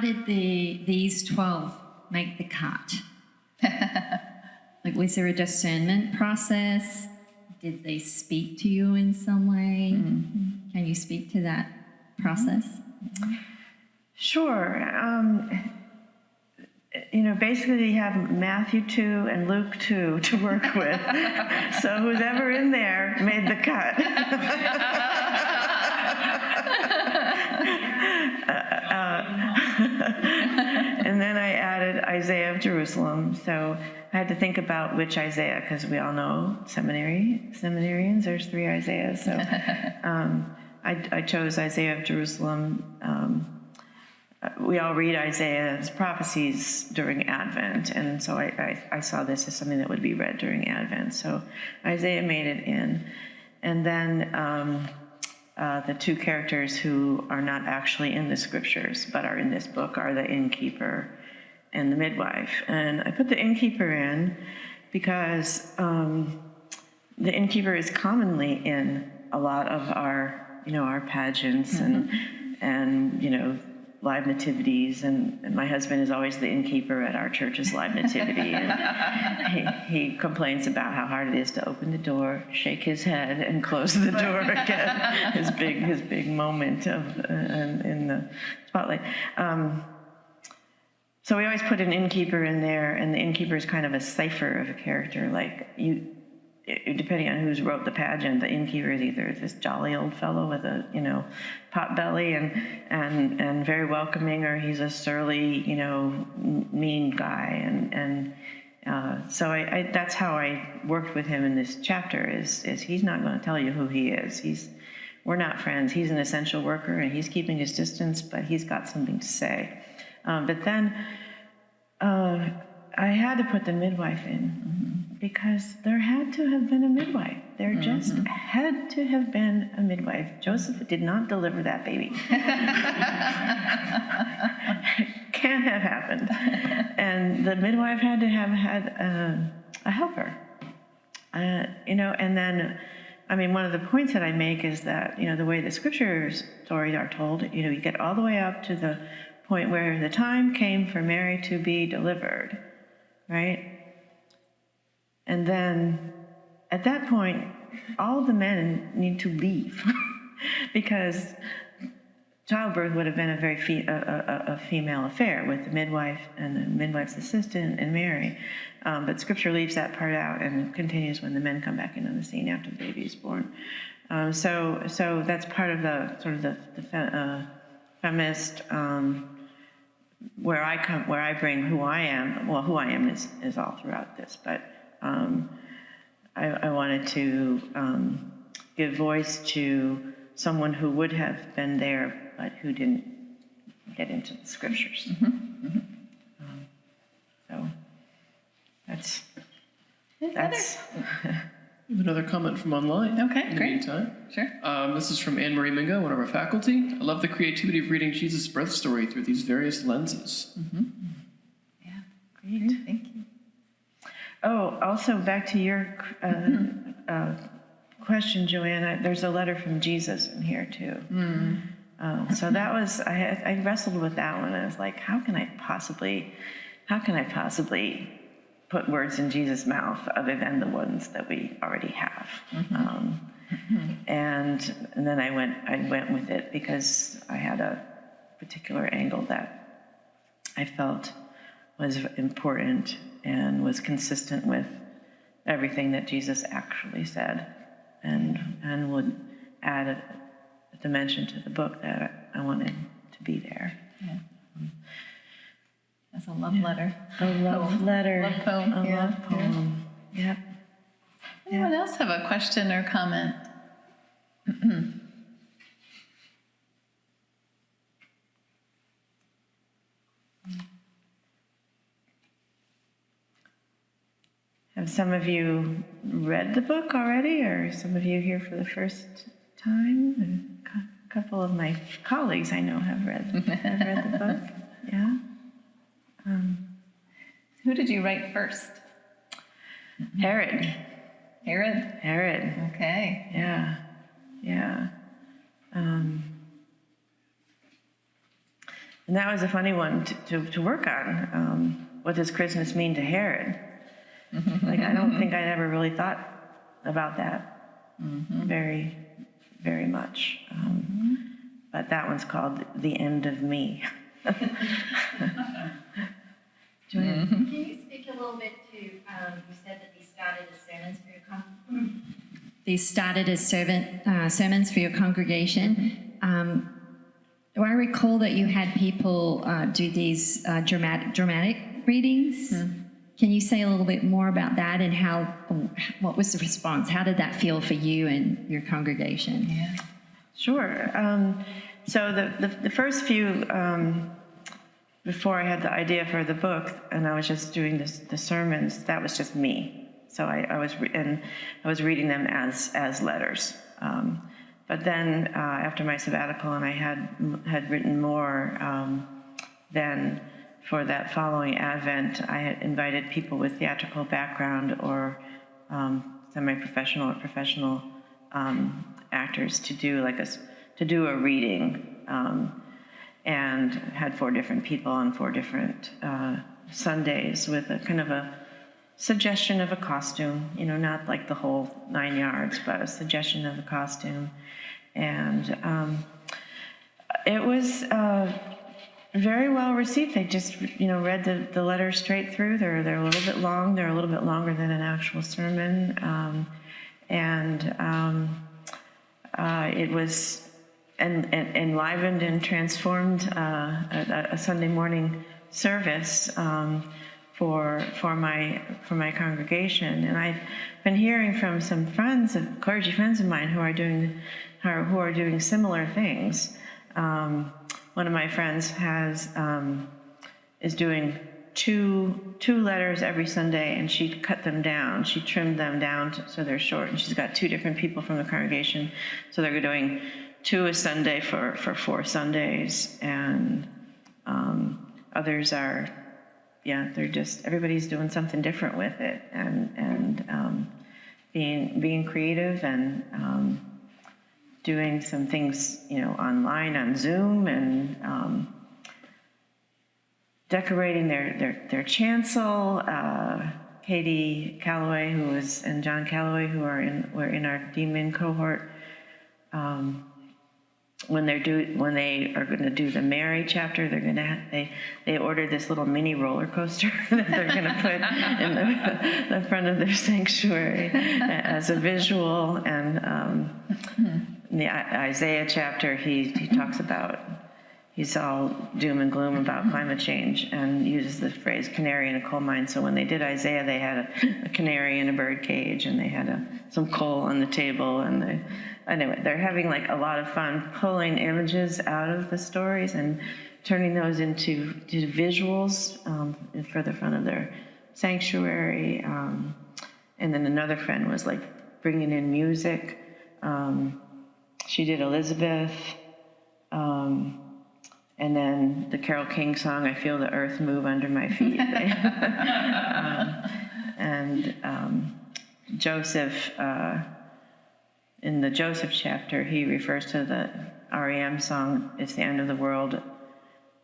did these 12 make the cut? Like, was there a discernment process? Did they speak to you in some way? Can you speak to that process? Sure. Basically you have Matthew 2 and Luke 2 to work with. So who's ever in there made the cut. And then I added Isaiah of Jerusalem. So I had to think about which Isaiah, because we all know seminarians, there's 3 Isaiahs. So I chose Isaiah of Jerusalem. We all read Isaiah's prophecies during Advent, and so I saw this as something that would be read during Advent. So Isaiah made it in. And then the 2 characters who are not actually in the scriptures but are in this book are the innkeeper and the midwife. And I put the innkeeper in because the innkeeper is commonly in a lot of our pageants and live nativities, and my husband is always the innkeeper at our church's live nativity, and he complains about how hard it is to open the door, shake his head, and close the door again. his big moment in the spotlight. So we always put an innkeeper in there, and the innkeeper is kind of a cipher of a character. Like, depending on who's wrote the pageant, the innkeeper is either this jolly old fellow with a pot belly and very welcoming, or he's a surly mean guy, and so I that's how I worked with him in this chapter. Is he's not going to tell you who he is. We're not friends. He's an essential worker, and he's keeping his distance, but he's got something to say. But then I had to put the midwife in, because there had to have been a midwife. There just had to have been a midwife. Joseph did not deliver that baby. Can't have happened. And the midwife had to have had a helper. And then, one of the points that I make is that, the way the scripture stories are told, you get all the way up to the point where the time came for Mary to be delivered, right? And then at that point, all the men need to leave because childbirth would have been a very female affair with the midwife and the midwife's assistant and Mary. But Scripture leaves that part out and continues when the men come back into the scene after the baby is born. So that's part of the sort of the feminist where I bring who I am. Well, who I am is all throughout this, but I wanted to give voice to someone who would have been there, but who didn't get into the scriptures. So that's. We have another comment from online. Okay, in the great. Meantime. Sure. This is from Anne-Marie Mingo, one of our faculty. I love the creativity of reading Jesus' birth story through these various lenses. Yeah, great. Thank you. Oh, also back to your question, Joanna, there's a letter from Jesus in here too. So that was, I wrestled with that one. I was like, how can I possibly put words in Jesus' mouth other than the ones that we already have? And then I went with it because I had a particular angle that I felt was important and was consistent with everything that Jesus actually said, and would add a dimension to the book that I wanted to be there. Yeah. That's a love letter. A love letter. Love poem. A Yeah. love poem. Yep. Anyone else have a question or comment? Have some of you read the book already, or some of you here for the first time? A couple of my colleagues I know have read the book. Yeah. Who did you write first? Herod. Herod. Okay. Yeah. Yeah. And that was a funny one to work on. What does Christmas mean to Herod? Like, I don't think I'd ever really thought about that very, very much. But that one's called The End of Me. Joanne? Can you speak a little bit to, you said that these started as sermons for your congregation? These started as sermons for your congregation. Do I recall that you had people do these dramatic readings? Can you say a little bit more about that and what was the response? How did that feel for you and your congregation? Yeah. Sure. So the first few, before I had the idea for the book, and I was just doing the sermons, that was just me. So I was reading them as letters. But then after my sabbatical, and I had written more, then for that following Advent, I had invited people with theatrical background or semi-professional or professional actors to do a reading, and had 4 different people on 4 different Sundays with a kind of a suggestion of a costume, not like the whole 9 yards, but a suggestion of a costume. And it was very well received. They just, read the letters straight through. They're a little bit long. They're a little bit longer than an actual sermon. It was enlivened and transformed a Sunday morning service for my congregation. And I've been hearing from some clergy friends of mine who are doing similar things. One of my friends is doing two letters every Sunday, and she cut them down. She trimmed them down so they're short, and she's got 2 different people from the congregation, so they're doing 2 a Sunday for 4 Sundays. And others are, they're just, everybody's doing something different with it, and being creative and doing some things, online on Zoom, and decorating their chancel. Katie Calloway, and John Calloway, who were in our D-Min cohort, when they are going to do the Mary chapter, they ordered this little mini roller coaster that they're going to put in the front of their sanctuary as a visual. And in the Isaiah chapter, he talks about he's all doom and gloom about climate change and uses the phrase canary in a coal mine. So when they did Isaiah, they had a canary in a bird cage, and they had some coal on the table. And anyway, they're having like a lot of fun pulling images out of the stories and turning those into visuals for the front of their sanctuary. And then another friend was like bringing in music. She did Elizabeth. And then the Carole King song, I Feel the Earth Move Under My Feet. Joseph, in the Joseph chapter, he refers to the REM song, It's the End of the World.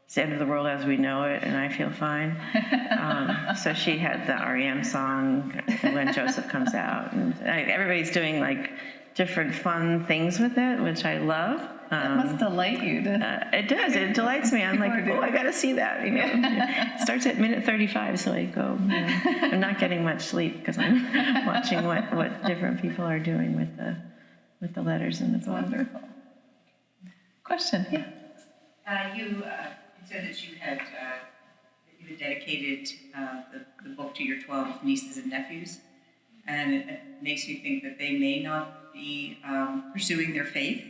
It's the end of the world as we know it, and I feel fine. So she had the REM song when Joseph comes out. And everybody's doing like different fun things with it, which I love. That must delight you. It does. It delights me. I'm like, oh, I got to see that. You know, it starts at minute 35, so I go. You know, I'm not getting much sleep because I'm watching what different people are doing with the letters in the book. Wonderful. Question? Yeah. You said that you had dedicated the book to your 12 nieces and nephews, and it makes me think that they may not be pursuing their faith.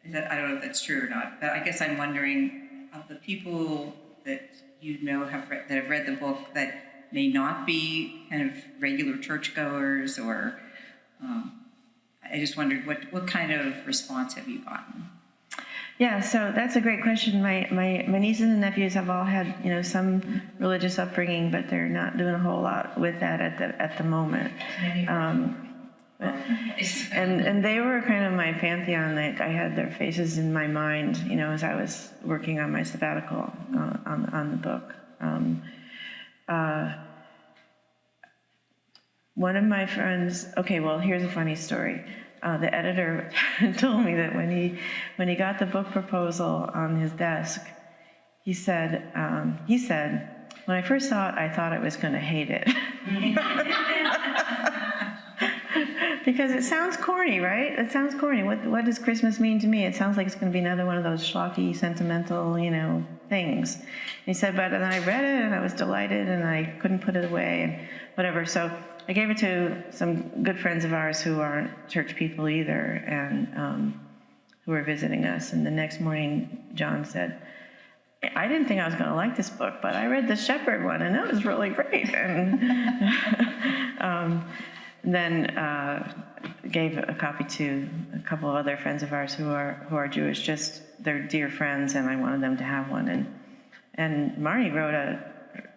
I don't know if that's true or not, but I guess I'm wondering, of the people that you know that have read the book that may not be kind of regular churchgoers, or I just wondered what kind of response have you gotten? Yeah, so that's a great question. My nieces and nephews have all had, you know, some religious upbringing, but they're not doing a whole lot with that at the moment. And they were kind of my pantheon. Like I had their faces in my mind, you know, as I was working on my sabbatical on the book. One of my friends. Okay, well, here's a funny story. The editor told me that when he got the book proposal on his desk, he said, when I first saw it, I thought I was going to hate it. Because it sounds corny, right? It sounds corny. What does Christmas mean to me? It sounds like it's going to be another one of those schlocky, sentimental, you know, things. And he said, but then I read it and I was delighted and I couldn't put it away and whatever. So I gave it to some good friends of ours who aren't church people either, and who were visiting us. And the next morning, John said, I didn't think I was going to like this book, but I read the Shepherd one, and that was really great. And then gave a copy to a couple of other friends of ours who are Jewish. Just they're dear friends, and I wanted them to have one. And Marnie wrote a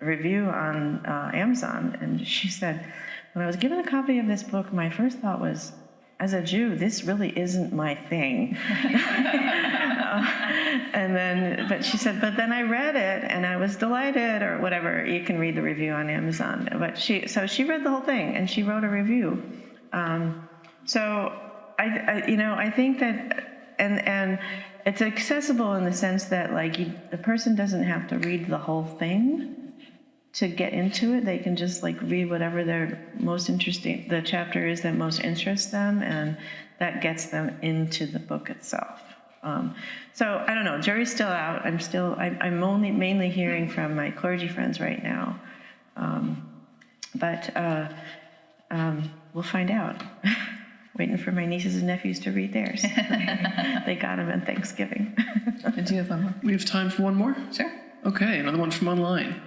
review on Amazon, and she said, when I was given a copy of this book, my first thought was, as a Jew, this really isn't my thing. But she said, but then I read it and I was delighted, or whatever. You can read the review on Amazon. But she read the whole thing and she wrote a review. So I think that, and it's accessible in the sense that like the person doesn't have to read the whole thing to get into it. They can just like read whatever the chapter is that most interests them, and that gets them into the book itself. So I don't know, jury's still out. I'm only mainly hearing from my clergy friends right now. But we'll find out. Waiting for my nieces and nephews to read theirs. They got them at Thanksgiving. Did you have one more? We have time for one more? Sure. Okay, another one from online.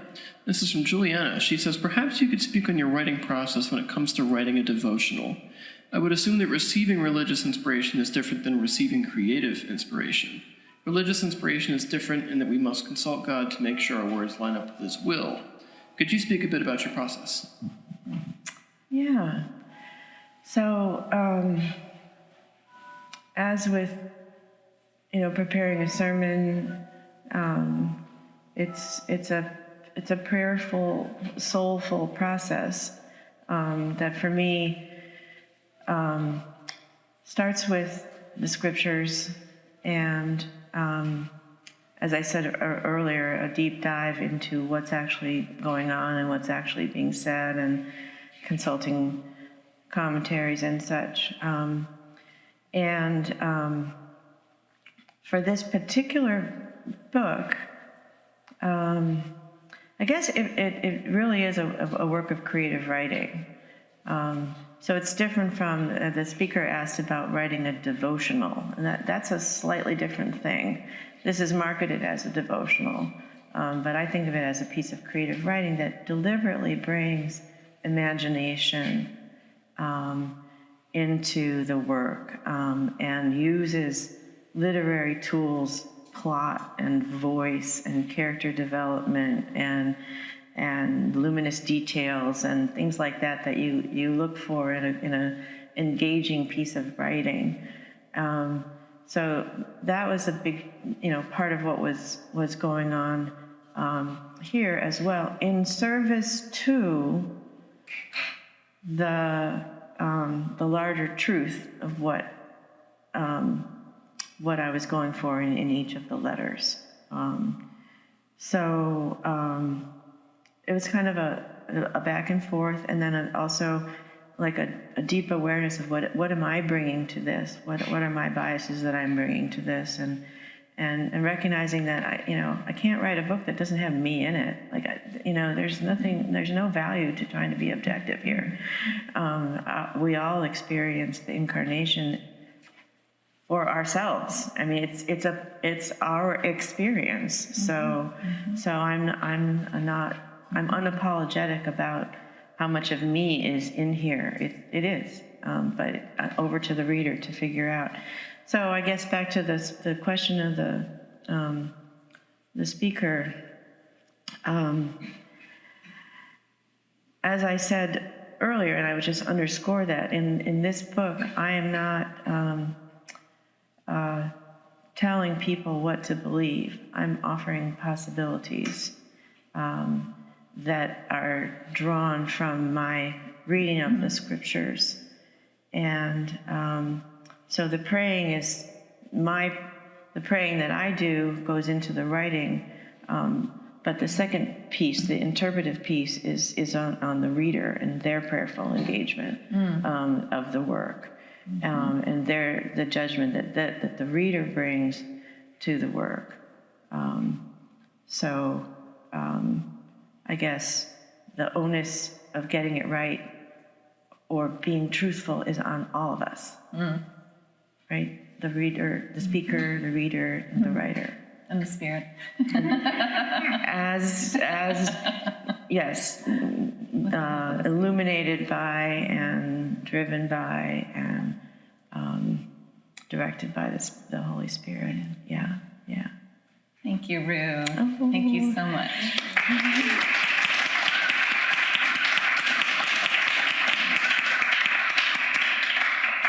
This is from Juliana. She says, perhaps you could speak on your writing process when it comes to writing a devotional. I would assume that receiving religious inspiration is different than receiving creative inspiration. Religious inspiration is different in that we must consult God to make sure our words line up with His will. Could you speak a bit about your process? Yeah. So, as with, preparing a sermon, it's a prayerful, soulful process that for me starts with the scriptures and, as I said earlier, a deep dive into what's actually going on and what's actually being said, and consulting commentaries and such. For this particular book, I guess it really is a work of creative writing. So it's different from, the speaker asked about writing a devotional, and that's a slightly different thing. This is marketed as a devotional, but I think of it as a piece of creative writing that deliberately brings imagination into the work, and uses literary tools, plot and voice and character development and luminous details and things like that that you look for in a engaging piece of writing. So that was a big, part of what was going on here as well, in service to the larger truth of what I was going for in each of the letters. It was kind of a back and forth, and then also like a deep awareness of what am I bringing to this? What are my biases that I'm bringing to this? And recognizing that I can't write a book that doesn't have me in it. There's no value to trying to be objective here. We all experience the incarnation for ourselves. I mean, it's our experience. So I'm unapologetic about how much of me is in here. It is, but over to the reader to figure out. So I guess back to the question of the speaker. As I said earlier, and I would just underscore that in this book, I am not telling people what to believe. I'm offering possibilities that are drawn from my reading of the scriptures. And so the praying the praying that I do goes into the writing, but the second piece, the interpretive piece, is on the reader and their prayerful engagement of the work. And the judgment that the reader brings to the work. I guess the onus of getting it right or being truthful is on all of us, right? The reader, the speaker, the reader, and the writer. And the spirit. Yes, illuminated by and driven by and directed by the Holy Spirit. Yeah. Thank you, Ruth. Thank you so much.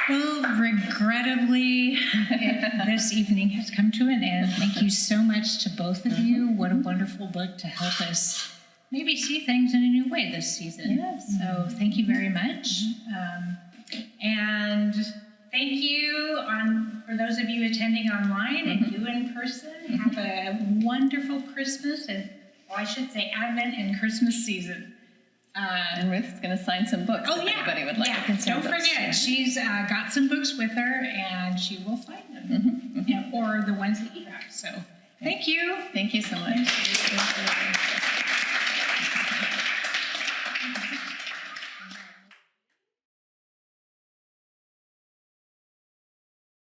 Well, regrettably, this evening has come to an end. Thank you so much to both of you. What a wonderful book to help us maybe see things in a new way this season. Yes. So thank you very much. And thank you for those of you attending online and you in person. Have a wonderful Christmas, I should say Advent and Christmas season. And Ruth's going to sign some books if anybody would like to consider Don't books. forget, she's got some books with her, and she will sign them, or the ones that you have. So thank you. Thank you so much. Thank you.